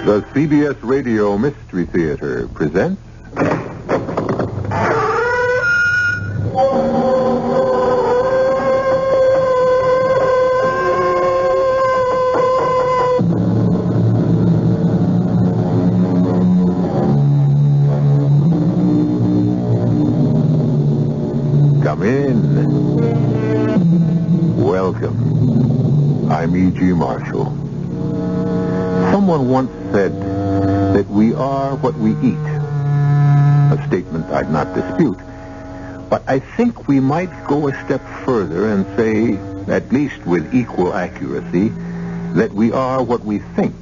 The CBS Radio Mystery Theater presents... Come in. Welcome. I'm E.G. Marshall. Someone once said that we are what we eat. A statement I'd not dispute. But I think we might go a step further and say, at least with equal accuracy, that we are what we think.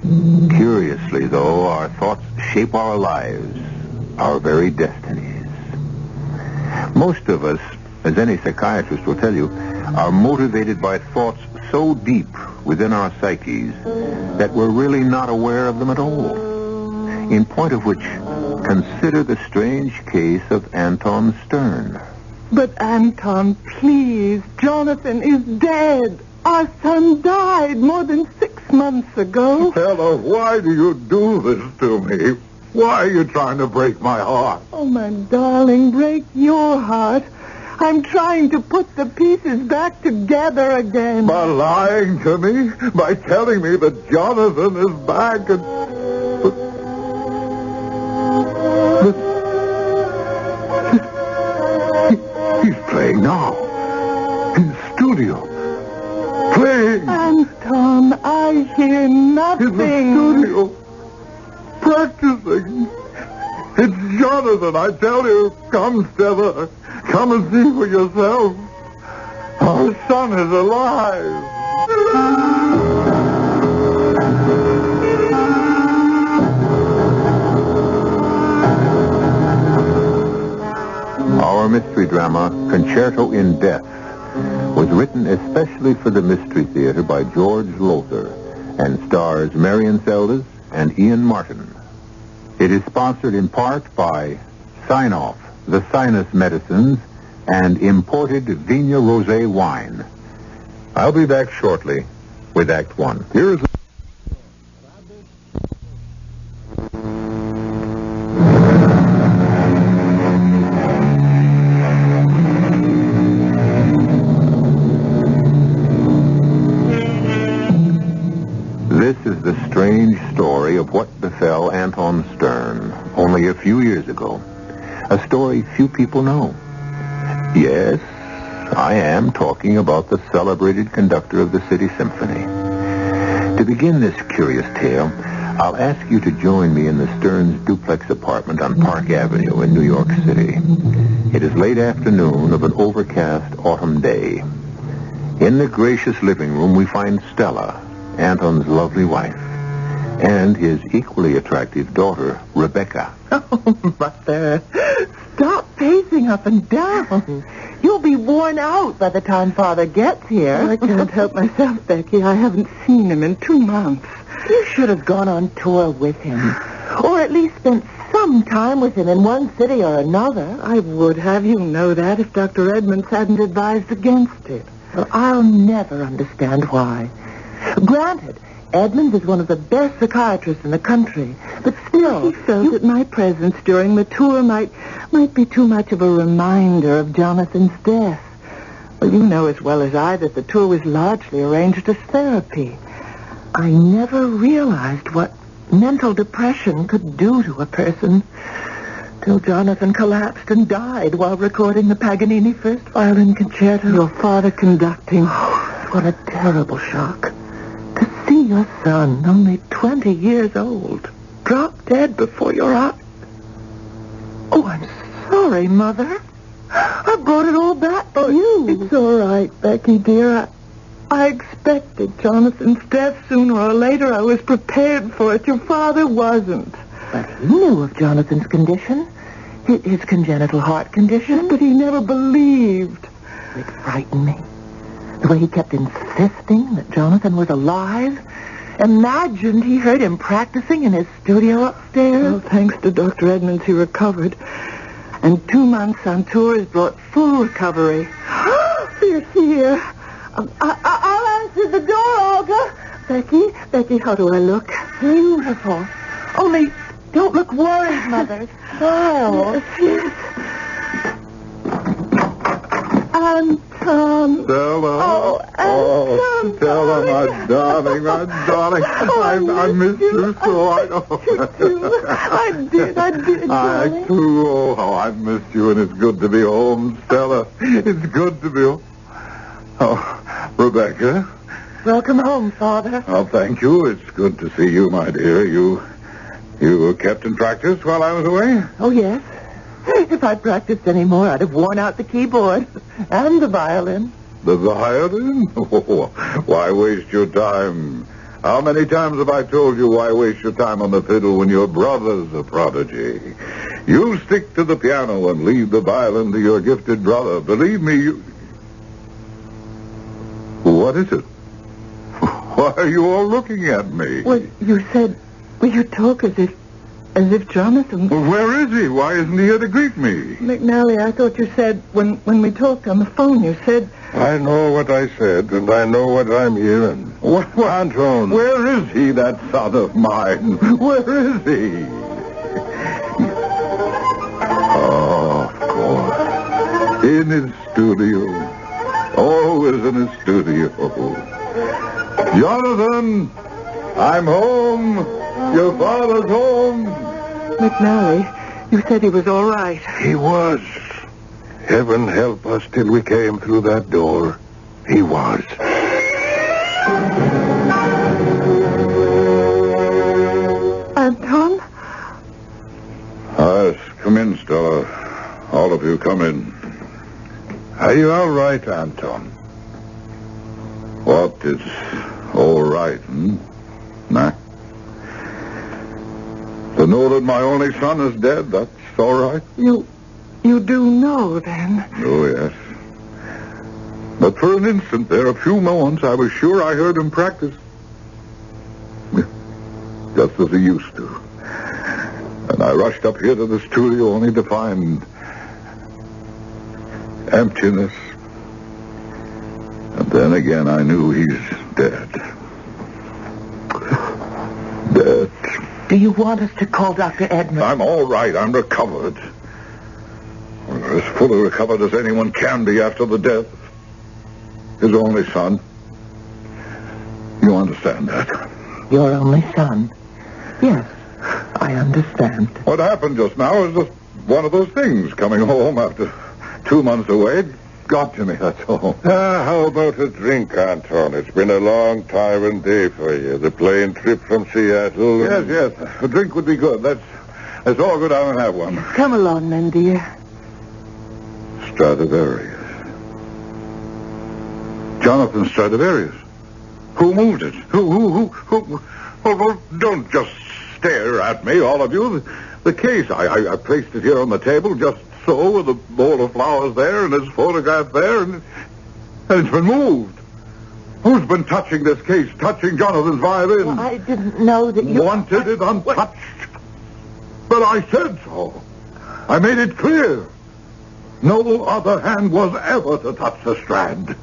Curiously, though, our thoughts shape our lives, our very destinies. Most of us, as any psychiatrist will tell you, are motivated by thoughts so deep within our psyches that we're really not aware of them at all. In point of which, consider the strange case of Anton Stern. But Anton, please, Jonathan is dead. Our son died more than 6 months ago. Ella, why do you do this to me? Why are you trying to break my heart? Oh, my darling, break your heart. I'm trying to put the pieces back together again. By lying to me? By telling me that Jonathan is back and... He's playing now. In the studio. Playing. Anton, I hear nothing. In the studio. Practicing. It's Jonathan, I tell you. Come, Stella. Come and see for yourself. Our son is alive. Our mystery drama, Concerto in Death, was written especially for the Mystery Theater by George Lothar and stars Marion Seldes and Ian Martin. It is sponsored in part by Sign-Off, the sinus medicines, and imported Vigna Rosé wine. I'll be back shortly with Act One. Here's... This is the strange story of what befell Anton Stern only a few years ago. A story few people know. Yes, I am talking about the celebrated conductor of the City Symphony. To begin this curious tale, I'll ask you to join me in the Stearns' duplex apartment on Park Avenue in New York City. It is late afternoon of an overcast autumn day. In the gracious living room, we find Stella, Anton's lovely wife, and his equally attractive daughter, Rebecca. Oh, Mother, stop pacing up and down. You'll be worn out by the time Father gets here. I can't help myself, Becky. I haven't seen him in 2 months. You should have gone on tour with him, or at least spent some time with him in one city or another. I would have you know that if Dr. Edmonds hadn't advised against it. Well, I'll never understand why. Granted, Edmonds is one of the best psychiatrists in the country, but still, he felt that my presence during the tour might be too much of a reminder of Jonathan's death. Well, you know as well as I that the tour was largely arranged as therapy. I never realized what mental depression could do to a person till Jonathan collapsed and died while recording the Paganini First Violin Concerto. Your father conducting. Oh, what a terrible shock. To see your son, only 20 years old, drop dead before your eyes. Oh, I'm sorry, Mother. I brought it all back to you. It's all right, Becky, dear. I expected Jonathan's death sooner or later. I was prepared for it. Your father wasn't. But he knew of Jonathan's condition, his congenital heart condition. But he never believed. It frightened me. The way he kept insisting that Jonathan was alive. Imagined he heard him practicing in his studio upstairs. Well, thanks to Dr. Edmonds, he recovered. And 2 months on tour has brought full recovery. You're here. I'll answer the door, Olga. Becky, how do I look? beautiful. Only don't look worried, Mother. Smile. Yes. Anton. Stella. Oh, Anton. Stella, my darling, my darling. I miss you so. I did, darling. I too. Oh, how I missed you, and it's good to be home, Stella. It's good to be home. Oh, Rebecca. Welcome home, Father. Oh, thank you. It's good to see you, my dear. You were kept in practice while I was away? Oh, yes. If I'd practiced any more, I'd have worn out the keyboard and the violin. The violin? Oh, why waste your time? How many times have I told you why waste your time on the fiddle when your brother's a prodigy? You stick to the piano and leave the violin to your gifted brother. Believe me, you... What is it? Why are you all looking at me? Well, you said... Well, you talk as if Jonathan... Well, where is he? Why isn't he here to greet me? McNally, I thought you said, when we talked on the phone, you said... I know what I said, and I know what I'm hearing. What? Anton? Where is he, that son of mine? Where is he? Oh, of course. In his studio. Always in his studio. Jonathan, I'm home. Your father's home. McNally, you said he was all right. He was. Heaven help us till we came through that door. He was. Anton? Yes, come in, Stella. All of you, come in. Are you all right, Anton? What is all right, Nah? To know that my only son is dead, that's all right. You do know, then? Oh, yes. But for an instant there, a few moments, I was sure I heard him practice. Just as he used to. And I rushed up here to the studio only to find emptiness. And then again, I knew he's dead. Dead. Do you want us to call Dr. Edmund? I'm all right. I'm recovered. As fully recovered as anyone can be after the death of his only son. You understand that? Your only son? Yes, I understand. What happened just now is just one of those things. Coming home after 2 months away, it got to me, that's all. How about a drink, Anton? It's been a long tiring day for you. The plane trip from Seattle. Yes. A drink would be good. That's all good. I'll have one. Come along, then, dear. Stradivarius. Jonathan Stradivarius. Who moved it? Who? Oh, don't just stare at me, all of you. The case, I placed it here on the table just so, with a bowl of flowers there and his photograph there, and it's been moved. Who's been touching this case, touching Jonathan's violin? Well, I didn't know that you... Wanted it untouched. But I said so. I made it clear. No other hand was ever to touch the strand.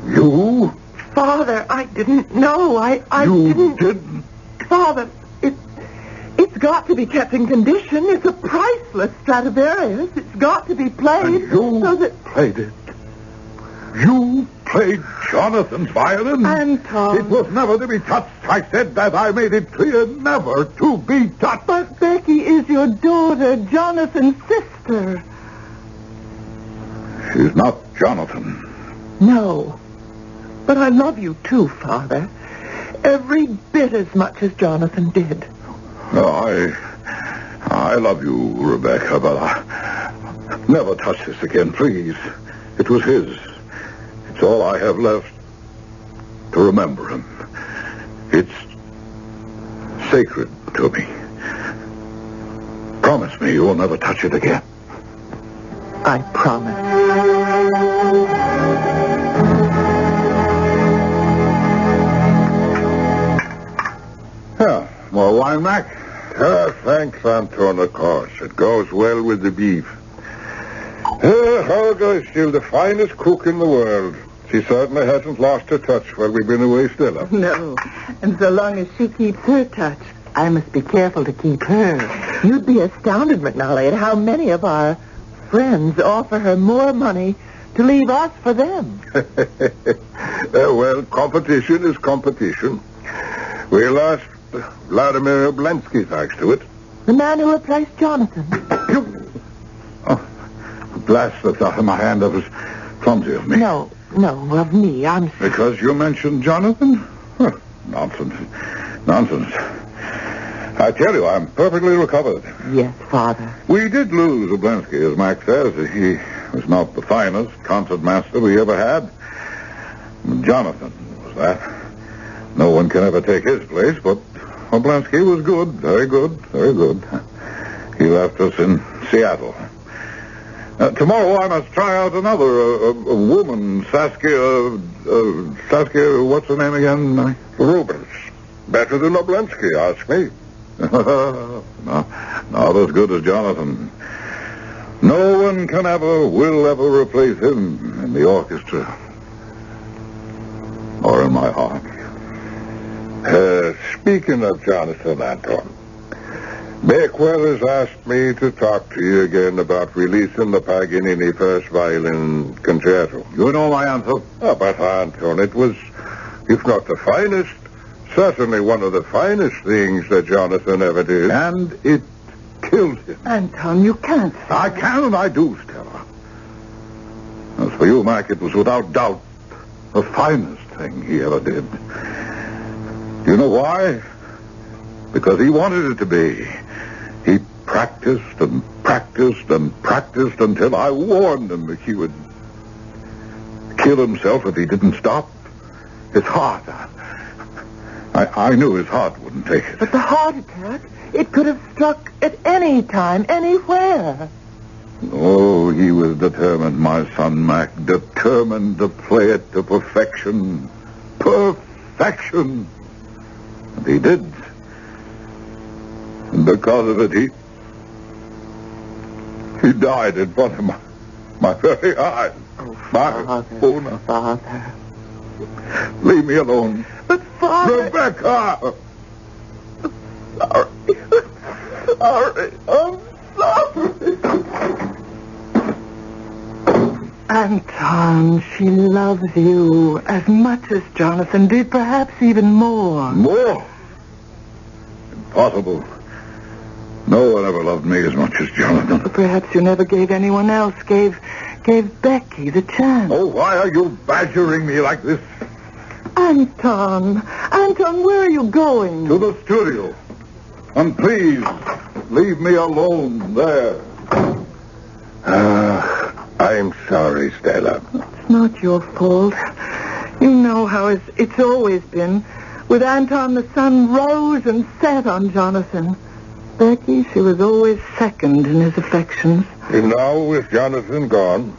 You? Father, I didn't know. I You didn't... Father, it's got to be kept in condition. It's a priceless Stradivarius. It's got to be played. And you so that... played it. You played Jonathan's violin? Anton. It was never to be touched. I said that. I made it clear never to be touched. But Becky is your daughter, Jonathan's sister. She's not Jonathan. No. But I love you too, Father. Every bit as much as Jonathan did. No, I love you, Rebecca, but I never touch this again, please. It was his. It's all I have left to remember him. It's sacred to me. Promise me you will never touch it again. I promise. Yeah, more wine, Mac? Thanks, Anton, of course. It goes well with the beef. Helga is still the finest cook in the world. She certainly hasn't lost her touch while we've been away, Stella. No. And so long as she keeps her touch, I must be careful to keep her. You'd be astounded, McNally, at how many of our friends offer her more money to leave us for them. Well, competition is competition. We lost Vladimir Oblensky, thanks to it. The man who replaced Jonathan. Oh, blast the thought of my hand. That was clumsy of me. No, of me. I'm sorry. Because you mentioned Jonathan? Huh, nonsense. I tell you, I'm perfectly recovered. Yes, Father. We did lose Oblensky, as Mac says. He was not the finest concert master we ever had. Jonathan was that. No one can ever take his place, but Oblensky was good. Very good. He left us in Seattle. Tomorrow I must try out another a woman, Saskia, what's her name again? Rubens. Better than Oblensky, ask me. No, not as good as Jonathan. No one will ever replace him in the orchestra. Or in my heart. Speaking of Jonathan, Anton, Bakewell has asked me to talk to you again about releasing the Paganini first violin concerto. You know my answer. Oh, but, Anton, it was, if not the finest, certainly one of the finest things that Jonathan ever did. And it killed him. Anton, you can't. I can and I do, Stella. As for you, Mac, it was without doubt the finest thing he ever did. Do you know why? Because he wanted it to be. He practiced and practiced and practiced until I warned him that he would kill himself if he didn't stop. His heart. I knew his heart wouldn't take it. But the heart attack, it could have struck at any time, anywhere. Oh, he was determined, my son, Mac. Determined to play it to perfection. Perfection. And he did. And because of it, he died in front of my very eyes. Oh, Father. Father. Leave me alone. But, Father... Rebecca! Sorry. I'm sorry. Anton, she loves you as much as Jonathan did, perhaps even more. More? Impossible. No one ever loved me as much as Jonathan. But perhaps you never gave anyone else, gave Becky the chance. Oh, why are you badgering me like this? Anton, where are you going? To the studio. And please, leave me alone there. I'm sorry, Stella. It's not your fault. You know how it's always been. With Anton, the sun rose and set on Jonathan. Becky, she was always second in his affections. And now, with Jonathan gone,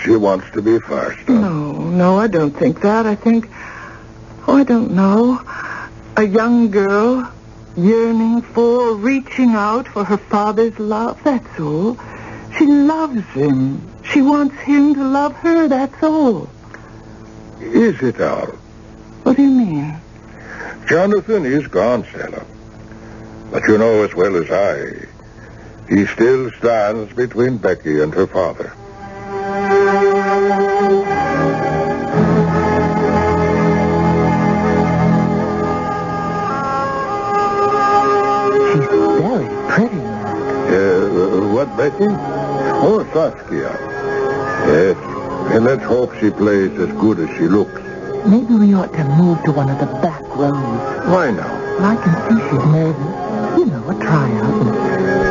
she wants to be first. Huh? No, I don't think that. I think... I don't know. A young girl yearning for, reaching out for her father's love, that's all. She loves him. She wants him to love her, that's all. Is it all? What do you mean? Jonathan is gone, Stella. But you know as well as I, he still stands between Becky and her father. She's very pretty. What, Becky? Oh, Saskia. Yes. And let's hope she plays as good as she looks. Maybe we ought to move to one of the back rows. Why now? I can see she's nervous. You know, a tryout.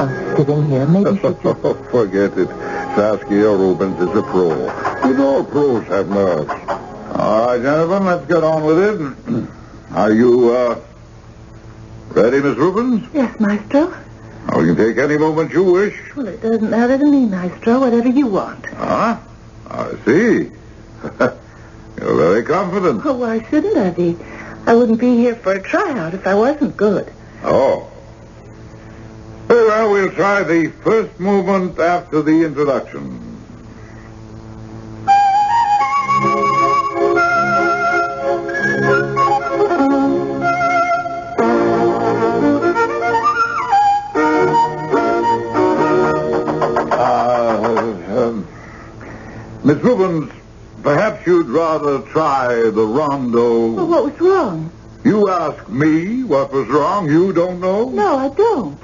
And sitting here, maybe she just... Forget it. Saskia Rubens is a pro. And all pros have nerves. All right, gentlemen, let's get on with it. Are you, ready, Miss Rubens? Yes, Maestro. Oh, you can take any moment you wish. Well, it doesn't matter to me, Maestro. Whatever you want. Ah, I see. You're very confident. Oh, why shouldn't I be? I wouldn't be here for a tryout if I wasn't good. Oh. Well, we'll try the first movement after the introduction. you'd rather try the rondo. Well, what was wrong? You ask me what was wrong. You don't know? No, I don't.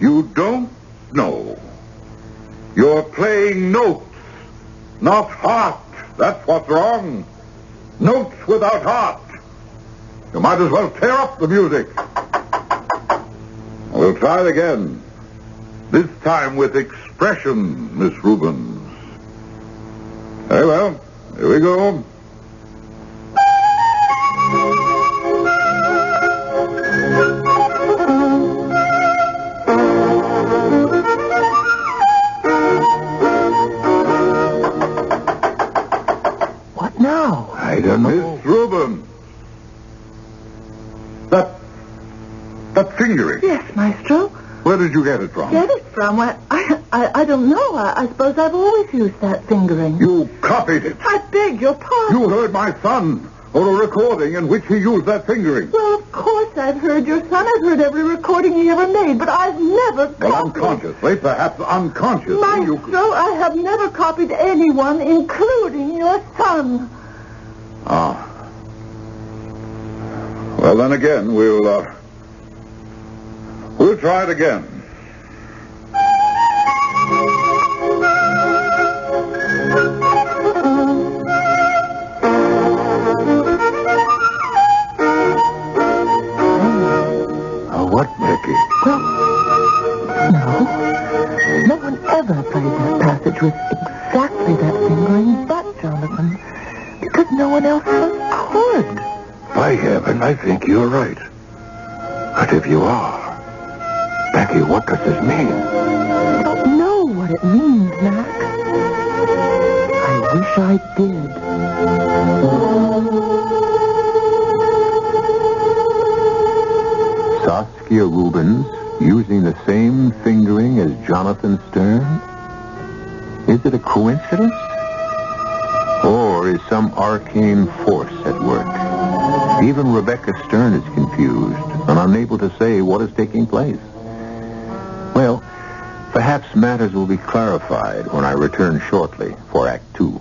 You don't know. You're playing notes, not heart. That's what's wrong. Notes without heart. You might as well tear up the music. We'll try it again. This time with expression, Miss Rubens. Very well. Here we go. What now? I don't know. Miss Rubens. That fingering. Yes, Maestro. Where did you get it from? Get it from? I don't know. I suppose I've always used that fingering. You copied it. I beg your pardon. You heard my son on a recording in which he used that fingering. Well, of course I've heard your son. I've heard every recording he ever made, but I've never copied. Well, unconsciously, perhaps unconsciously. Maestro, I have never copied anyone, including your son. Ah. Well, then again, we'll try it again. What, Becky? Well, no one ever played that passage with exactly that fingering but Jonathan, because no one else could. By heaven, I think you're right. But if you are, Becky, what does this mean? I don't know what it means, Mac. I wish I did. Saskia Rubens using the same fingering as Jonathan Stern? Is it a coincidence? Or is some arcane force at work? Even Rebecca Stern is confused and unable to say what is taking place. Well, perhaps matters will be clarified when I return shortly for Act 2.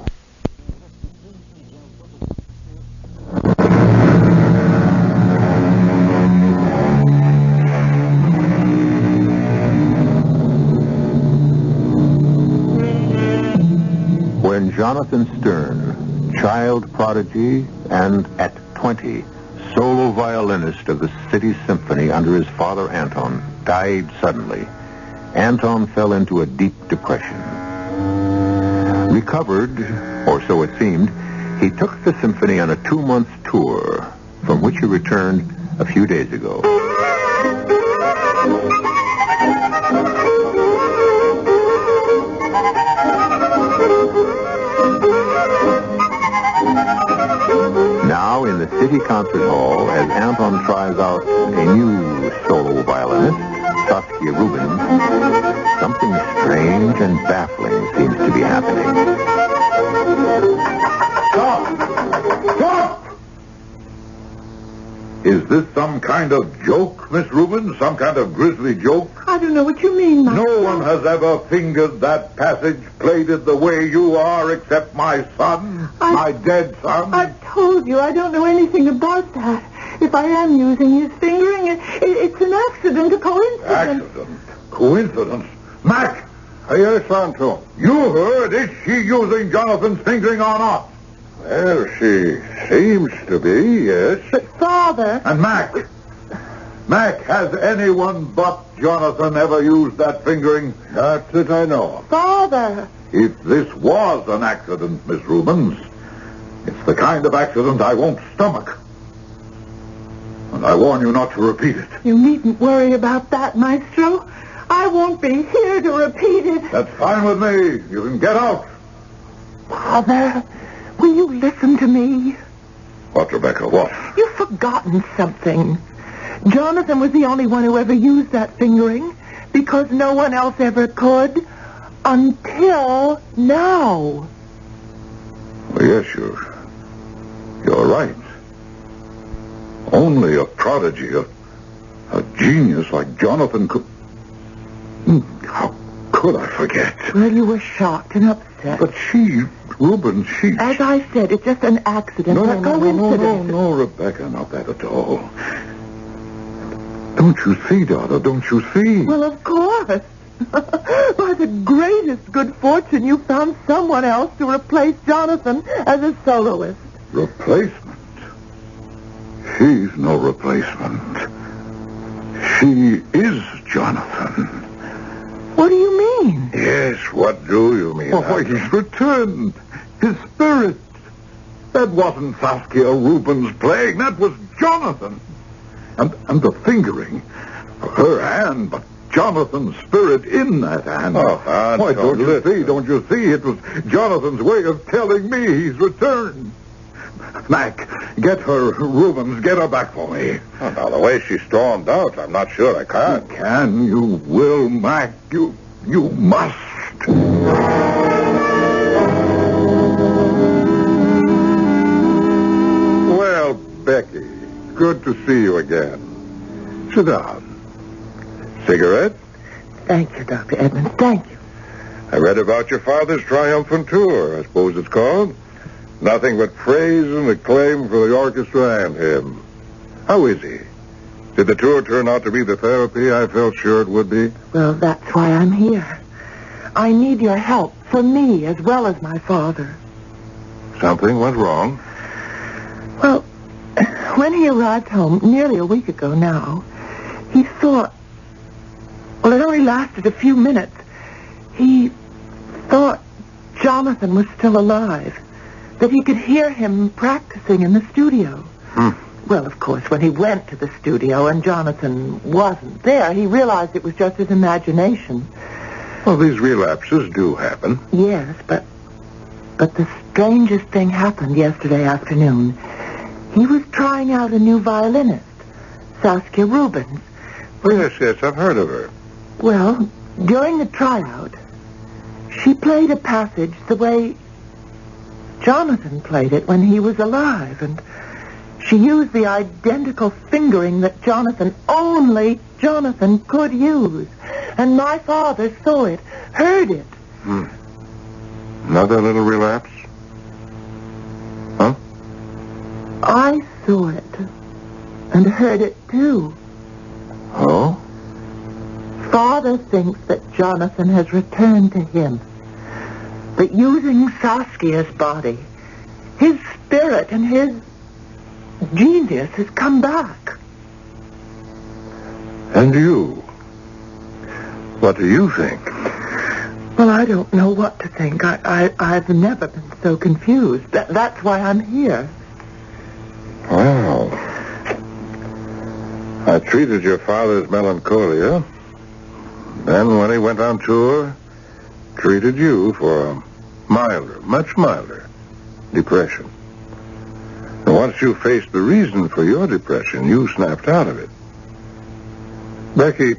When Jonathan Stern, child prodigy and at 20, solo violinist of the City Symphony under his father Anton, died suddenly, Anton fell into a deep depression. Recovered, or so it seemed, he took the symphony on a 2-month tour, from which he returned a few days ago. Now in the City Concert Hall, as Anton tries out a new solo violinist, Saskia Rubens, something strange and baffling seems to be happening. Stop! Stop! Is this some kind of joke, Miss Rubens? Some kind of grisly joke? I don't know what you mean, Mac. No one has ever fingered that passage, played it the way you are, except my son, my dead son. I've told you I don't know anything about that. If I am using his fingering, it's an accident, a coincidence. Accident? Coincidence? Mac! Yes, Anton. You heard. Is she using Jonathan's fingering or not? Well, she seems to be, yes. But, Father... And Mac, has anyone but Jonathan ever used that fingering? Not that I know of. Father... If this was an accident, Miss Rubens, it's the kind of accident I won't stomach. And I warn you not to repeat it. You needn't worry about that, Maestro. I won't be here to repeat it. That's fine with me. You can get out. Father, will you listen to me? What, Rebecca, what? You've forgotten something. Jonathan was the only one who ever used that fingering because no one else ever could until now. Well, yes, you're right. Only a prodigy, a genius like Jonathan could... How could I forget? Well, you were shocked and upset. But she... Rubens, she... As I said, it's just an accident. No, Rebecca, not that at all. Don't you see, daughter? Don't you see? Well, of course. By the greatest good fortune, you found someone else to replace Jonathan as a soloist. Replacement? She's no replacement. She is Jonathan. What do you mean? Yes, what do you mean? Oh, he's returned. His spirit. That wasn't Saskia Rubens playing. That was Jonathan. And the fingering. Her hand, but Jonathan's spirit in that hand. Why, don't you see? Don't you see? It was Jonathan's way of telling me he's returned. Mac, get her, Rubens. Get her back for me. Oh, now, the way she stormed out, I'm not sure I can. You can. You will, Mac. You must. Well, Becky, good to see you again. Sit down. Cigarette? Thank you, Dr. Edmonds. Thank you. I read about your father's triumphant tour, I suppose it's called. Nothing but praise and acclaim for the orchestra and him. How is he? Did the tour turn out to be the therapy I felt sure it would be? Well, that's why I'm here. I need your help, for me as well as my father. Something went wrong? Well, when he arrived home nearly a week ago now, he thought... Well, it only lasted a few minutes. He thought Jonathan was still alive, that he could hear him practicing in the studio. Well, of course, when he went to the studio and Jonathan wasn't there, he realized it was just his imagination. Well, these relapses do happen. Yes, but the strangest thing happened yesterday afternoon. He was trying out a new violinist, Saskia Rubens. Yes, I've heard of her. Well, during the tryout, she played a passage the way Jonathan played it when he was alive, and she used the identical fingering that only Jonathan could use. And my father saw it, heard it. Another little relapse? Huh? I saw it and heard it too. Oh? Father thinks that Jonathan has returned to him, but using Saskia's body, his spirit and his genius has come back. And you? What do you think? Well, I don't know what to think. I've never been so confused. That's why I'm here. Well, I treated your father's melancholia. Then when he went on tour, treated you for a milder, much milder depression. And once you faced the reason for your depression, you snapped out of it. Becky,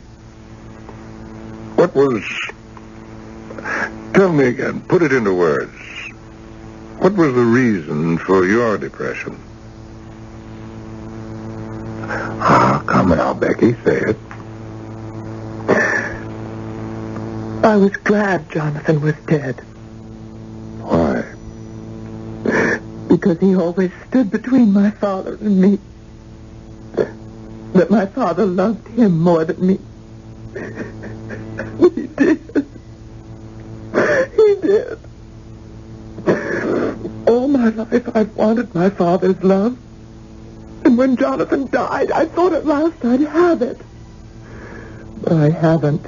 what was... Tell me again, put it into words. What was the reason for your depression? Come now, Becky, say it. I was glad Jonathan was dead. Why? Because he always stood between my father and me. That my father loved him more than me. He did. He did. All my life I've wanted my father's love. And when Jonathan died, I thought at last I'd have it. But I haven't.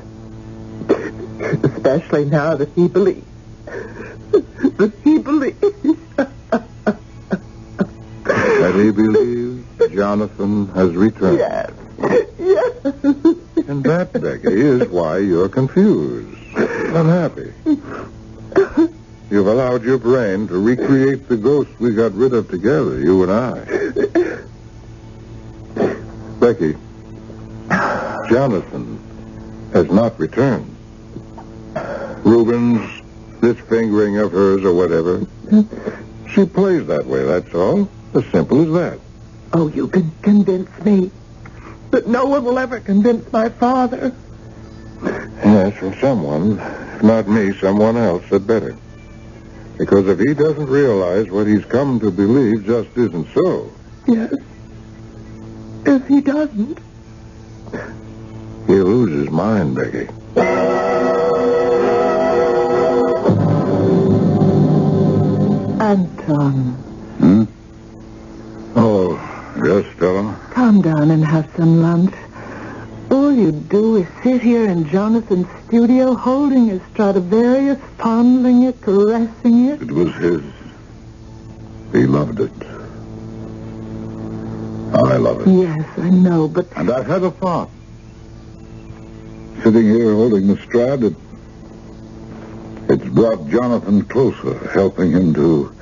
Especially now that he believes. That he believes. That he believes Jonathan has returned. Yes. And that, Becky, is why you're confused, unhappy. You've allowed your brain to recreate the ghost we got rid of together, you and I. Becky, Jonathan has not returned. Rubens, this fingering of hers or whatever, she plays that way, that's all. As simple as that. Oh, you can convince me. But no one will ever convince my father. Yes, or someone. If not me, someone else had better. Because if he doesn't realize what he's come to believe just isn't so, Yes. If he doesn't. he'll lose his mind, Becky. Anton, Oh, yes, Stella? come down and have some lunch. All you do is sit here in Jonathan's studio holding his Stradivarius, fondling it, caressing it. It was his. He loved it. I love it. Yes, I know, but... And I've had a thought. Sitting here holding the Strad, it's brought Jonathan closer, helping him to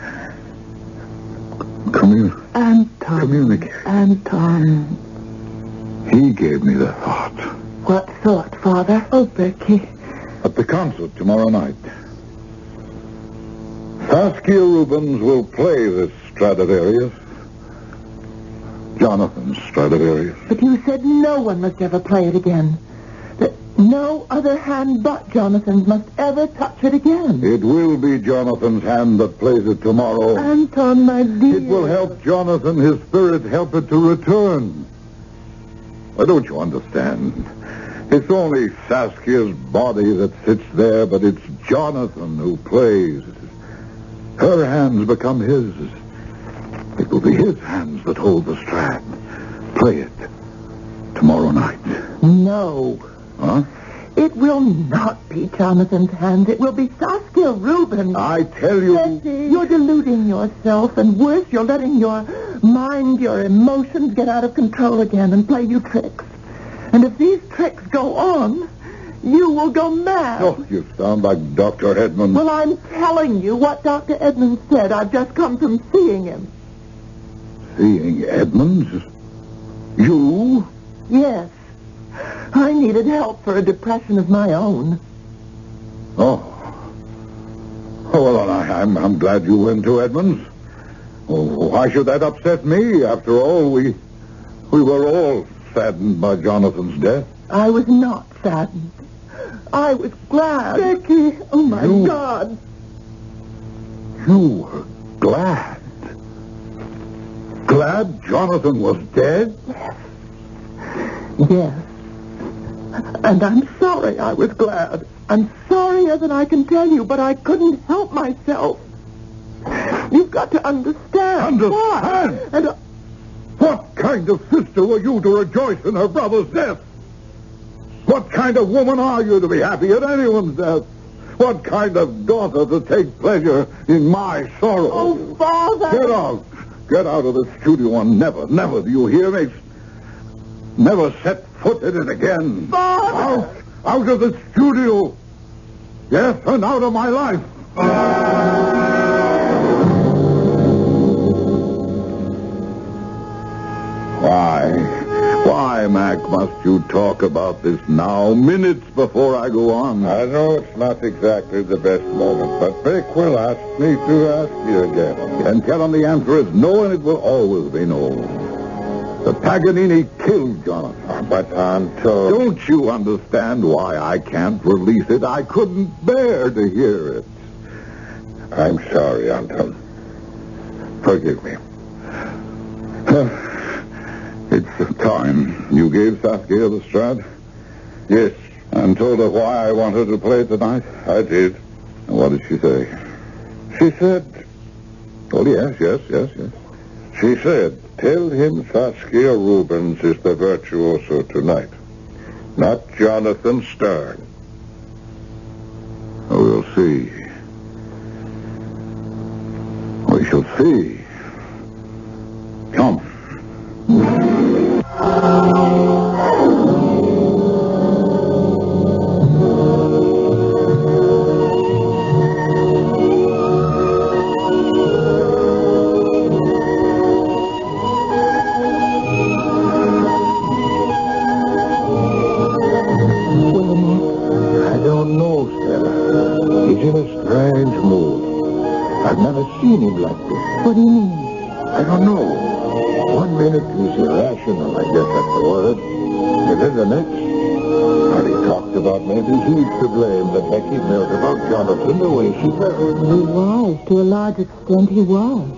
Anton. communicate. Anton. He gave me the thought. What thought, Father? Oh, Becky. At the concert tomorrow night, Saskia Rubens will play this Stradivarius. Jonathan's Stradivarius. But you said no one must ever play it again. That no other hand but Jonathan's must ever touch it again. It will be Jonathan's hand that plays it tomorrow. Anton, my dear. It will help Jonathan, his spirit, help it to return. Why don't you understand? It's only Saskia's body that sits there, but it's Jonathan who plays. Her hands become his. It will be his hands that hold the Strad. Play it tomorrow night. No. Huh? It will not be Jonathan's hands. It will be Saskia Rubens. I tell you... Betty, you're deluding yourself, and worse, you're letting your mind, your emotions get out of control again and play you tricks. And if these tricks go on, you will go mad. Oh, you sound like Dr. Edmund. Well, I'm telling you what Dr. Edmonds said. I've just come from seeing him. Seeing Edmonds? You? Yes. I needed help for a depression of my own. Oh. Oh, well, I'm glad you went to Edmonds. Oh, why should that upset me? After all, we were all saddened by Jonathan's death. I was not saddened. I was glad. Becky, oh, my God. You were glad? Glad Jonathan was dead? Yes. And I'm sorry I was glad. I'm sorrier than I can tell you, but I couldn't help myself. You've got to understand. Understand? And What kind of sister were you to rejoice in her brother's death? What kind of woman are you to be happy at anyone's death? What kind of daughter to take pleasure in my sorrow? Oh, Father! Get out. Get out of the studio and never, do you hear me? Never set foot in it again. Father! Out of the studio. Yes, and out of my life. Why, Mac, must you talk about this now, minutes before I go on? I know it's not exactly the best moment, but Vic will ask me to ask you again. And tell him the answer is no, and it will always be no. The Paganini killed Jonathan. But, Anton... Don't you understand why I can't release it? I couldn't bear to hear it. I'm sorry, Anton. Forgive me. It's time. You gave Saskia the Strad? Yes. And told her why I want her to play it tonight? I did. And what did she say? She said... Oh, yes. She said, tell him Saskia Rubens is the virtuoso tonight, not Jonathan Stern. Oh, we'll see. We shall see. Come. What do you mean? I don't know. One minute was irrational, I guess that's the word. And then the next, he talked about maybe he's to blame that Becky felt about Jonathan the way she felt. He was. To a large extent, he was.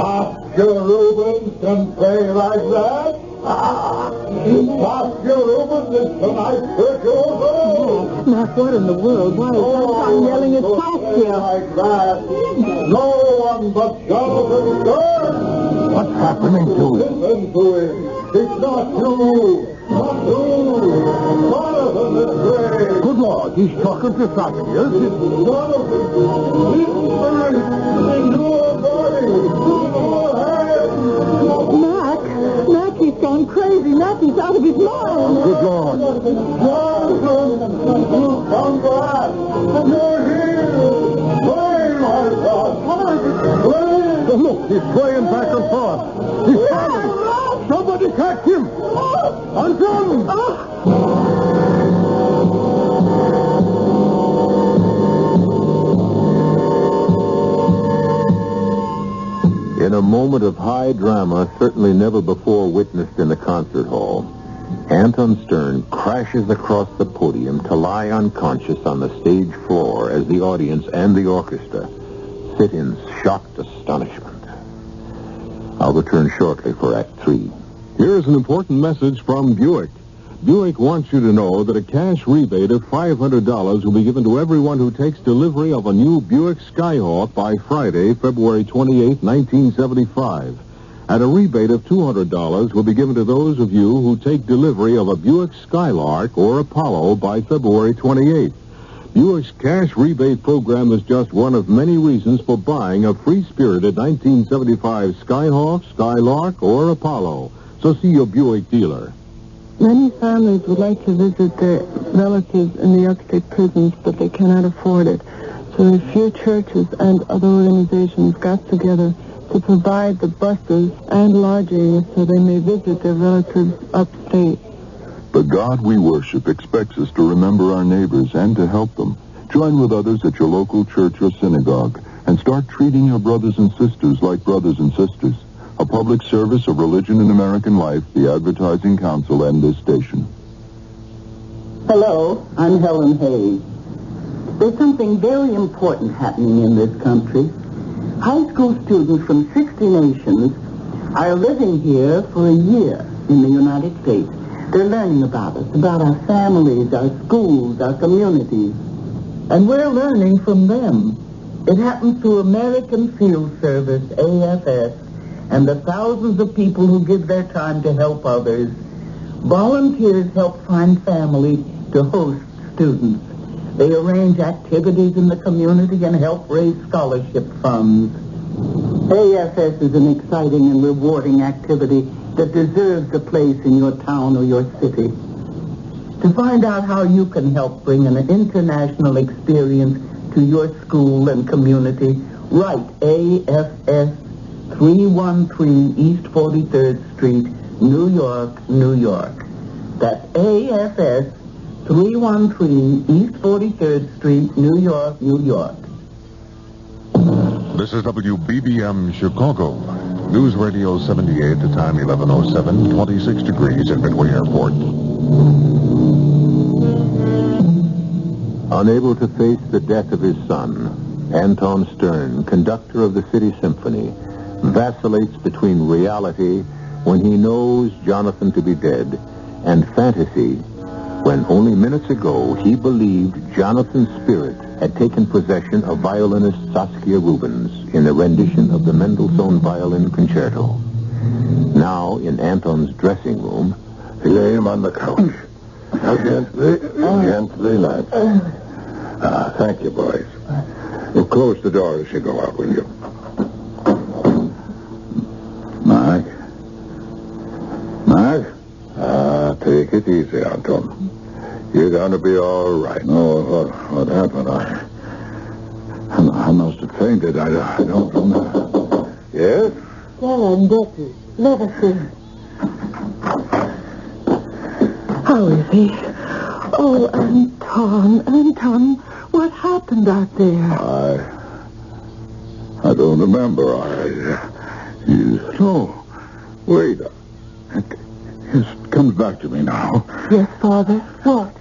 Oscar Rubens can play like that? Oscar Rubens is tonight's virtuoso? Mac, what in the world? Why is Anton yelling at Oscar? Like that. No one but Jonathan Stern. What's happening to him? Listen to him. It's not you. Not you. Jonathan is great. Good Lord, he's talking to somebody else. Jonathan, he's great. In your body. Mac, he's gone crazy. Mac, he's out of his mind. Good Lord. Jonathan, you come back. You're here. Play, my God. Play. Look, he's swaying back and forth. He's falling. Somebody catch him. Anton! In a moment of high drama, certainly never before witnessed in the concert hall, Anton Stern crashes across the podium to lie unconscious on the stage floor as the audience and the orchestra sit in shocked astonishment. I'll return shortly for Act 3. Here's an important message from Buick. Buick wants you to know that a cash rebate of $500 will be given to everyone who takes delivery of a new Buick Skyhawk by Friday, February 28, 1975. And a rebate of $200 will be given to those of you who take delivery of a Buick Skylark or Apollo by February 28. Buick's cash rebate program is just one of many reasons for buying a free-spirited 1975 Skyhawk, Skylark, or Apollo. So see your Buick dealer. Many families would like to visit their relatives in the upstate prisons, but they cannot afford it. So a few churches and other organizations got together to provide the buses and lodging so they may visit their relatives upstate. The God we worship expects us to remember our neighbors and to help them. Join with others at your local church or synagogue and start treating your brothers and sisters like brothers and sisters. A public service of Religion in American Life, the Advertising Council, and this station. Hello, I'm Helen Hayes. There's something very important happening in this country. High school students from 60 nations are living here for a year in the United States. They're learning about us, about our families, our schools, our communities. And we're learning from them. It happens through American Field Service, AFS, and the thousands of people who give their time to help others. Volunteers help find families to host students. They arrange activities in the community and help raise scholarship funds. AFS is an exciting and rewarding activity that deserves a place in your town or your city. To find out how you can help bring an international experience to your school and community, write AFS 313 East 43rd Street, New York, New York. That's AFS 313 East 43rd Street, New York, New York. This is WBBM Chicago. News Radio 78, the time 11:07, 26 degrees at Midway Airport. Unable to face the death of his son, Anton Stern, conductor of the City Symphony, vacillates between reality when he knows Jonathan to be dead and fantasy when only minutes ago he believed Jonathan's spirit had taken possession of violinist Saskia Rubens in a rendition of the Mendelssohn Violin Concerto. Now, in Anton's dressing room, Lay him on the couch. Now, gently, lads. Thank you, boys. You'll close the door as you go out, will you? Mark? Take it easy, Anton. You're going to be all right. No, what happened? I must have fainted. I don't know. Yes? Stella and Becky, let us in. How is he? Oh, Anton, what What happened out there? I don't remember. No. Wait. It comes back to me now. Yes, Father. What?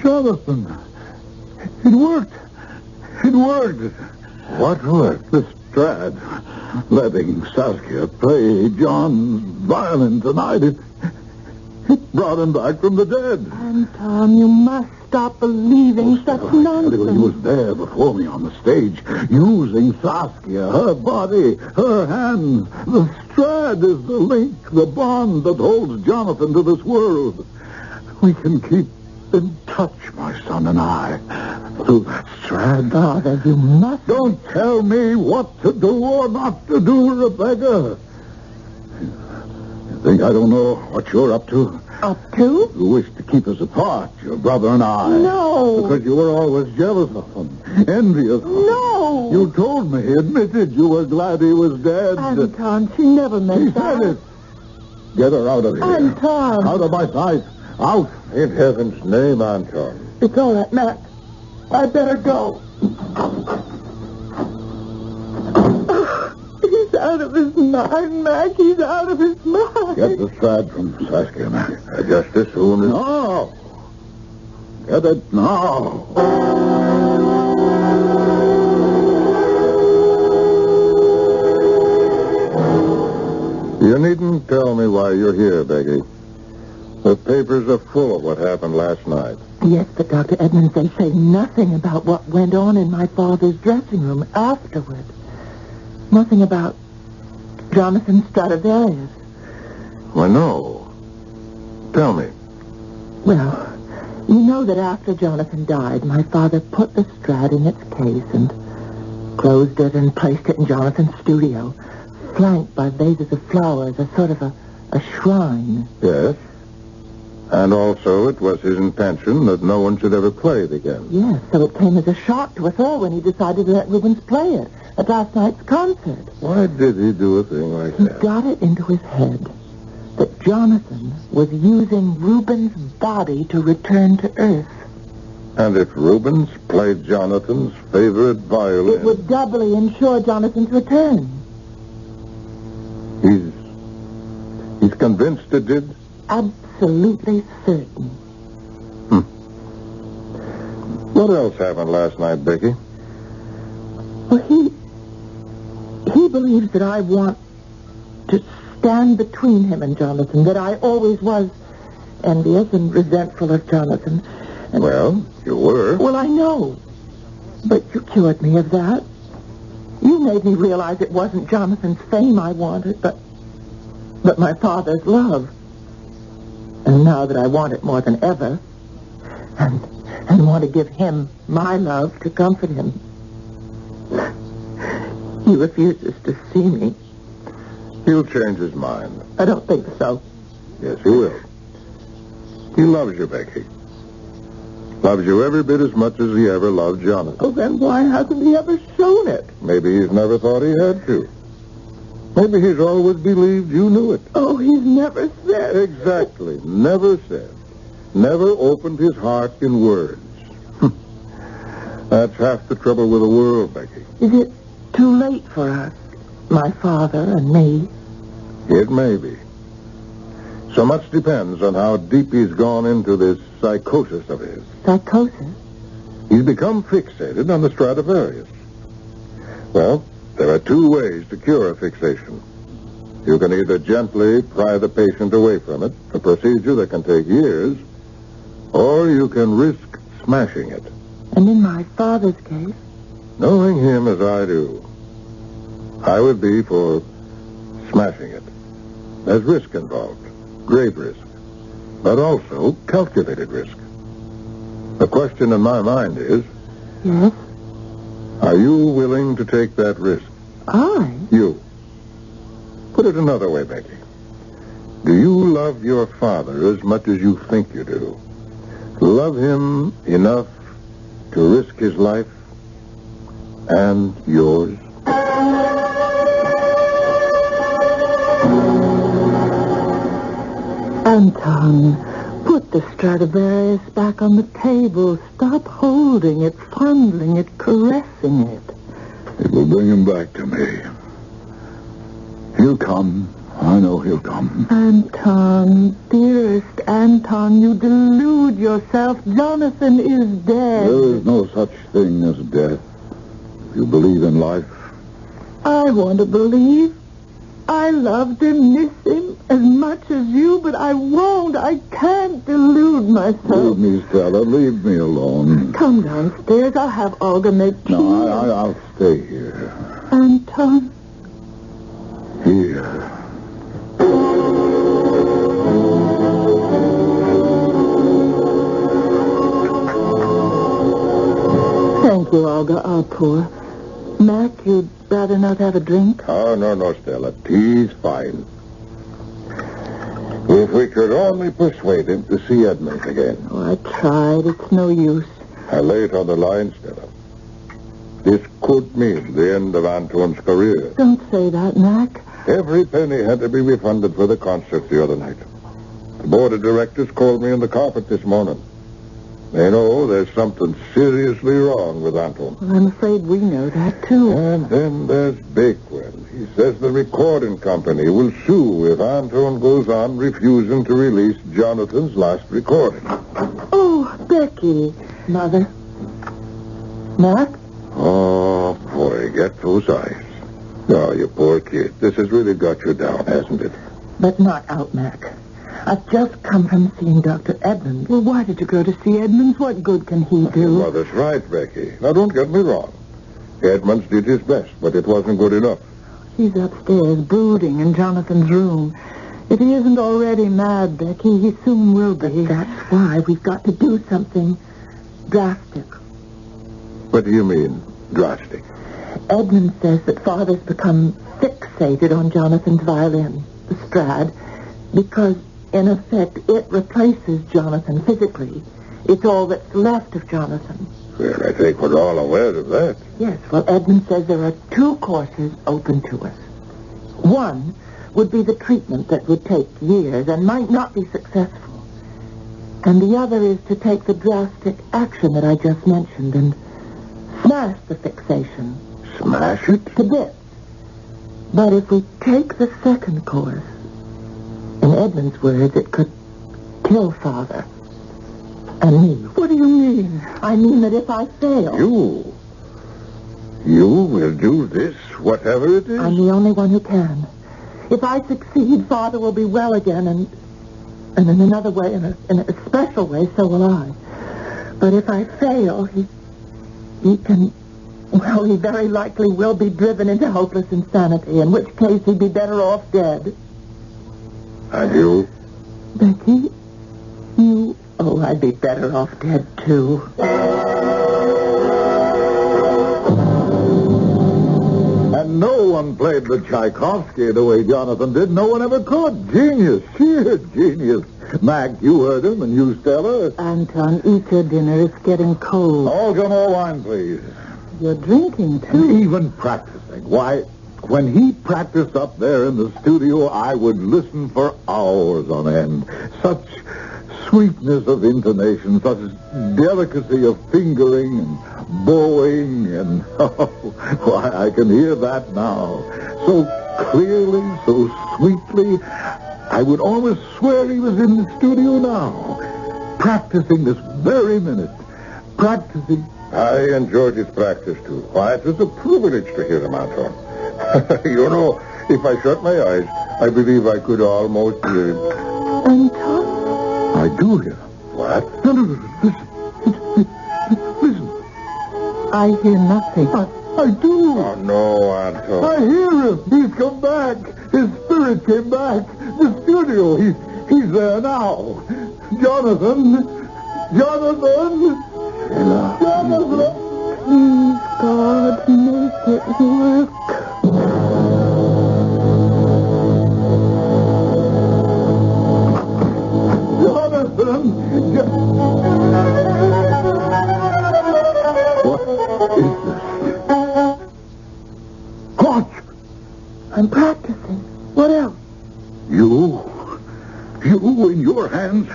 Jonathan. It worked. It worked. What worked? The Strad. Letting Saskia play John's violin tonight. It brought him back from the dead. Anton, you must stop believing such nonsense. He was there before me on the stage, using Saskia, her body, her hands. The Strad is the link, the bond that holds Jonathan to this world. We can keep in touch, my son and I, through that Strad. Father, you must... Don't tell me what to do or not to do, Rebecca. You think I don't know what you're up to? Up to? You wish to keep us apart, your brother and I. No. Because you were always jealous of him, envious of him. No. You told me, admitted you were glad he was dead. Anton, she never meant She that. said it. Get her out of here. Anton. Out of my sight. Out. In heaven's name, Anton. It's all right, Mac. I better go. He's out of his mind, Mac. He's out of his mind. Get the Strad from Saskia, Mac. Just as soon as... No. Get it now. You needn't tell me why you're here, Becky. The papers are full of what happened last night. Yes, but Dr. Edmonds, they say nothing about what went on in my father's dressing room afterward. Nothing about Jonathan Stradivarius. Why, no. Tell me. Well, you know that after Jonathan died, my father put the Strad in its case and closed it and placed it in Jonathan's studio, flanked by vases of flowers, a sort of a shrine. Yes. And also it was his intention that no one should ever play it again. Yes, so it came as a shock to us all when he decided to let Rubens play it at last night's concert. Why did he do a thing like He that? got it into his head that Jonathan was using Rubens' body to return to Earth. And if Rubens played Jonathan's favorite violin... It would doubly ensure Jonathan's return. He's convinced it did? Absolutely certain. What else happened last night, Becky? Well, he believes that I want to stand between him and Jonathan, that I always was envious and resentful of Jonathan. And, Well, you were. well, I know. But you cured me of that. You made me realize it wasn't Jonathan's fame I wanted, but my father's love. And now that I want it more than ever, and want to give him my love to comfort him, he refuses to see me. He'll change his mind. I don't think so. Yes, he will. He loves you, Becky. Loves you every bit as much as he ever loved Jonathan. Oh, then why hasn't he ever shown it? Maybe he's never thought he had to. Maybe he's always believed you knew it. Oh, he's never said. Exactly. Never said. Never opened his heart in words. That's half the trouble with the world, Becky. Is it too late for us, my father and me? It may be. So much depends on how deep he's gone into this psychosis of his. Psychosis? He's become fixated on the Stradivarius. Well, there are two ways to cure a fixation. You can either gently pry the patient away from it, a procedure that can take years, or you can risk smashing it. And in my father's case? Knowing him as I do, I would be for smashing it. There's risk involved, grave risk, but also calculated risk. The question in my mind is, Yes? are you willing to take that risk? I? You. Put it another way, Becky. Do you love your father as much as you think you do? Love him enough to risk his life and yours? Anton, Put the Stradivarius back on the table. Stop holding it, fondling it, caressing it. It will bring him back to me. He'll come. I know he'll come. Anton, dearest Anton, you delude yourself. Jonathan is dead. There is no such thing as death. If you believe in life. I want to believe. I loved him, miss him as much as you, but I won't. I can't delude myself. Leave me, Stella. Leave me alone. Come downstairs. I'll have Olga make tea. No, I'll stay here. Anton. Here. Thank you, Olga. I'll pour. Mac, you'd rather not have a drink? Oh, no, Stella. Tea's fine. If we could only persuade him to see Edmonds again. Oh, I tried. It's no use. I lay it on the line, Stella. This could mean the end of Anton's career. Don't say that, Mac. Every penny had to be refunded for the concert the other night. The board of directors called me on the carpet this morning. They know there's something seriously wrong with Anton. Well, I'm afraid we know that, too. And then there's Bakewell. He says the recording company will sue if Anton goes on refusing to release Jonathan's last recording. Oh, Becky. Mother. Mac? Oh, boy, get those eyes. Oh, you poor kid. This has really got you down, hasn't it? But not out, Mac. I've just come from seeing Dr. Edmonds. Well, why did you go to see Edmonds? What good can he do? Your mother's right, Becky. Now, don't get me wrong. Edmonds did his best, but it wasn't good enough. He's upstairs, brooding in Jonathan's room. If he isn't already mad, Becky, he soon will be. But that's why we've got to do something drastic. What do you mean, drastic? Edmonds says that Father's become fixated on Jonathan's violin, the Strad, because, in effect, it replaces Jonathan physically. It's all that's left of Jonathan. Well, I think we're all aware of that. Yes, well, Edmonds says there are two courses open to us. One would be the treatment that would take years and might not be successful. And the other is to take the drastic action that I just mentioned and smash the fixation. Smash it? To bits. But if we take the second course, in Edmund's words, it could kill Father. And me. What do you mean? I mean that if I fail... You will do this, whatever it is? I'm the only one who can. If I succeed, Father will be well again, and in another way, in a special way, so will I. But if I fail, he can... Well, he very likely will be driven into hopeless insanity, in which case he'd be better off dead. And you? Becky, you... Oh, I'd be better off dead, too. And no one played the Tchaikovsky the way Jonathan did. No one ever could. Genius. Sheer genius. Mac, you heard him, and you, Stella. Anton, eat your dinner. It's getting cold. Olga, more wine, please. You're drinking, too. And even practicing. Why, when he practiced up there in the studio, I would listen for hours on end. Such sweetness of intonation, such delicacy of fingering and bowing, and why, I can hear that now. So clearly, so sweetly, I would almost swear he was in the studio now, practicing this very minute, practicing. I enjoyed his practice, too. Why, it was a privilege to hear him, Anton. You know, if I shut my eyes, I believe I could almost hear him. Anton? I do hear him. What? No, listen. I hear nothing. I do. Oh, no, Anton. I hear him. He's come back. His spirit came back. The studio. He's there now. Jonathan. Jonathan. Please, God, make it work. Jonathan! What is this? Watch! I'm practicing. What else? You in your hands,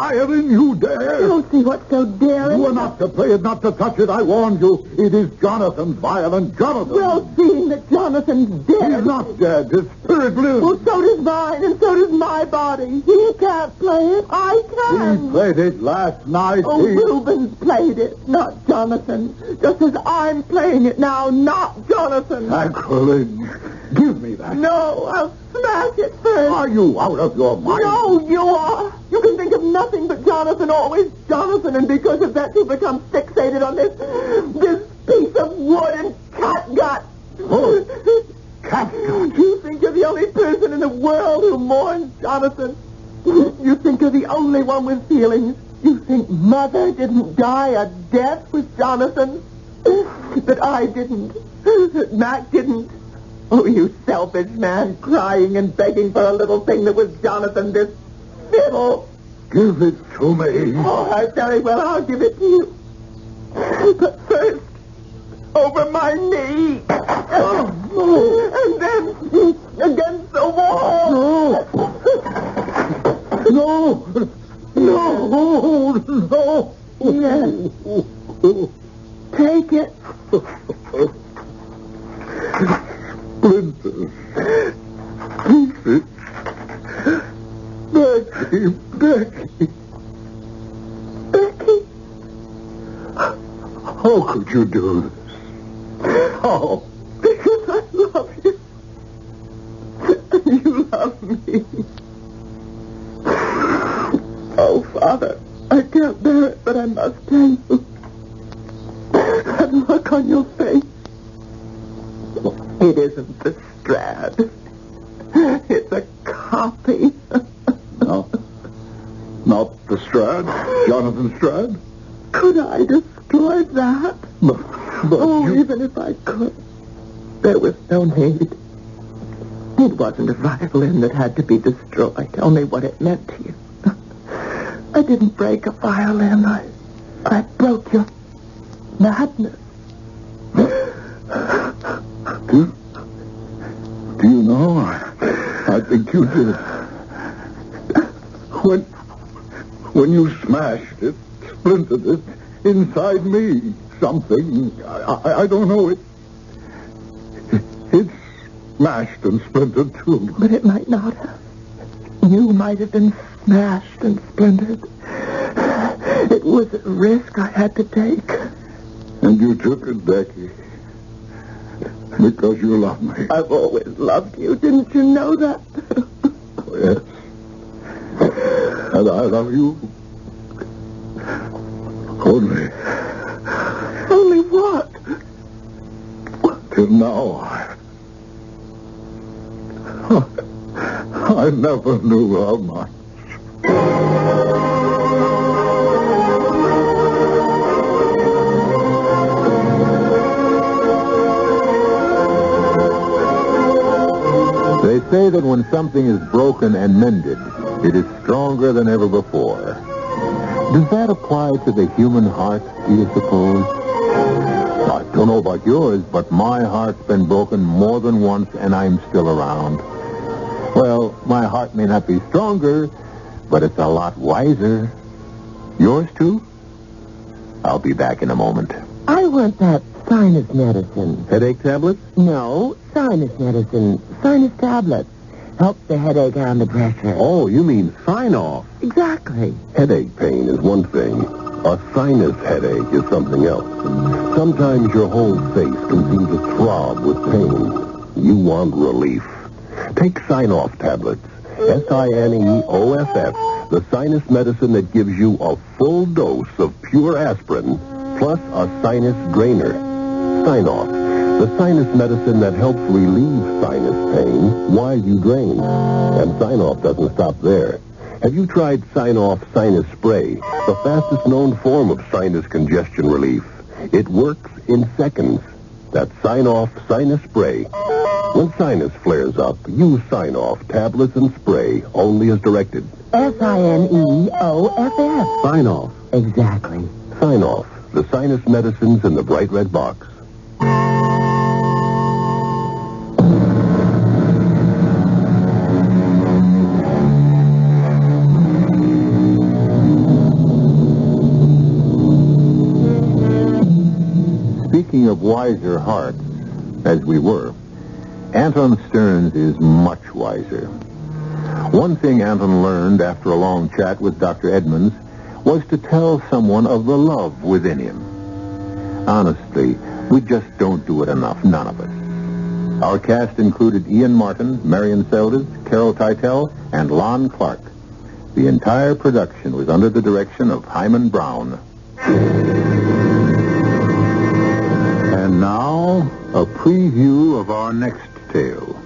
violin, you dare? You don't see what's so daring. You are not to play it, not to touch it. I warned you. It is Jonathan's violin. Jonathan. Well, seeing that Jonathan's dead. He's not dead. His spirit lives. Well, so does mine, and so does my body. He can't play it. I can. He played it last night. Oh, Reuben's played it, not Jonathan. Just as I'm playing it now, not Jonathan. Sacrilege. Give me that. No, I'll smash it first. Are you out of your mind? No, you are. You can think of nothing but Jonathan, always Jonathan, and because of that you become fixated on this piece of wood and catgut. Oh, catgut. You think you're the only person in the world who mourns Jonathan. You think you're the only one with feelings. You think Mother didn't die a death with Jonathan. That I didn't. That Mac didn't. Oh, you selfish man, crying and begging for a little thing that was Jonathan, this fiddle. Give it to me. Oh, very well, I'll give it to you. But first, over my knee. And then against the wall. No. Yes. Take it. Splinters. Pieces. Becky. Becky? How could you do this? How? Because I love you. And you love me. Oh, Father, I can't bear it, but I must tell you. That look on your face. It isn't the Strad. It's a copy. No. Not the Strad? Jonathan Strad? Could I destroy that? But even if I could, there was no need. It wasn't a violin that had to be destroyed, only what it meant to you. I didn't break a violin. I broke your madness. Do you know? I think you did. When you smashed it, splintered it, inside me, something, I don't know, it's smashed and splintered too. But it might not have. You might have been smashed and splintered. It was a risk I had to take. And you took it, Becky. Because you love me. I've always loved you. Didn't you know that? Yes. And I love you. Only what? Till now, I never knew how much. They say that when something is broken and mended, it is stronger than ever before. Does that apply to the human heart, do you suppose? I don't know about yours, but my heart's been broken more than once, and I'm still around. Well, my heart may not be stronger, but it's a lot wiser. Yours, too? I'll be back in a moment. I want that sinus medicine. Headache tablets? No, sinus medicine. Sinus tablets. Helps the headache and the pressure. Oh, you mean sign-off. Exactly. Headache pain is one thing. A sinus headache is something else. Sometimes your whole face can seem to throb with pain. You want relief. Take Sign-Off tablets. SINEOFF, the sinus medicine that gives you a full dose of pure aspirin, plus a sinus drainer. Sign-Off, the sinus medicine that helps relieve sinus pain while you drain. And Sign-Off doesn't stop there. Have you tried Sign-Off Sinus Spray, the fastest known form of sinus congestion relief? It works in seconds. That's Sign-Off Sinus Spray. When sinus flares up, use Sign-Off tablets and spray, only as directed. SINEOFF. Sign-Off. Exactly. Sign-Off, the sinus medicines in the bright red box. speaking of wiser hearts, as we were, Anton Stearns is much wiser. One thing Anton learned after a long chat with Dr. Edmonds was to tell someone of the love within him. Honestly, we just don't do it enough, none of us. Our cast included Ian Martin, Marion Seldes, Carol Teitel, and Lon Clark. The entire production was under the direction of Himan Brown. And now, a preview of our next tale.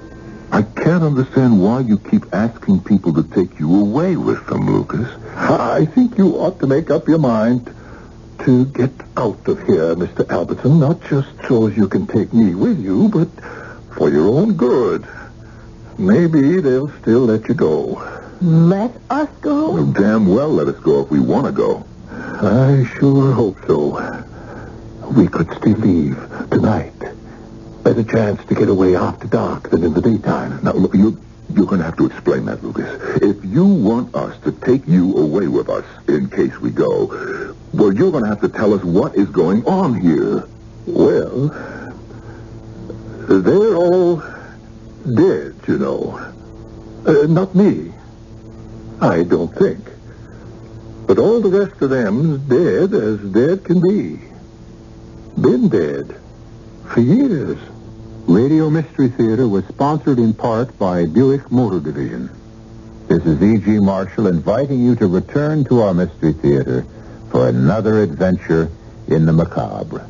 I can't understand why you keep asking people to take you away with them, Lucas. I think you ought to make up your mind to get out of here, Mr. Albertson, not just so as you can take me with you, but for your own good. Maybe they'll still let you go. Let us go? Well, damn well let us go if we want to go. I sure hope so. We could still leave tonight. Better chance to get away after dark than in the daytime. Now, look, you're going to have to explain that, Lucas. If you want us to take you away with us in case we go, well, you're going to have to tell us what is going on here. Well, they're all dead, you know. Not me. I don't think. But all the rest of them's dead as dead can be. Been dead for years. Radio Mystery Theater was sponsored in part by Buick Motor Division. This is E.G. Marshall inviting you to return to our Mystery Theater for another adventure in the macabre.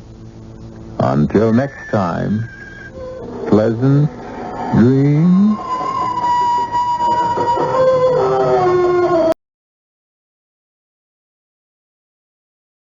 Until next time, pleasant dreams.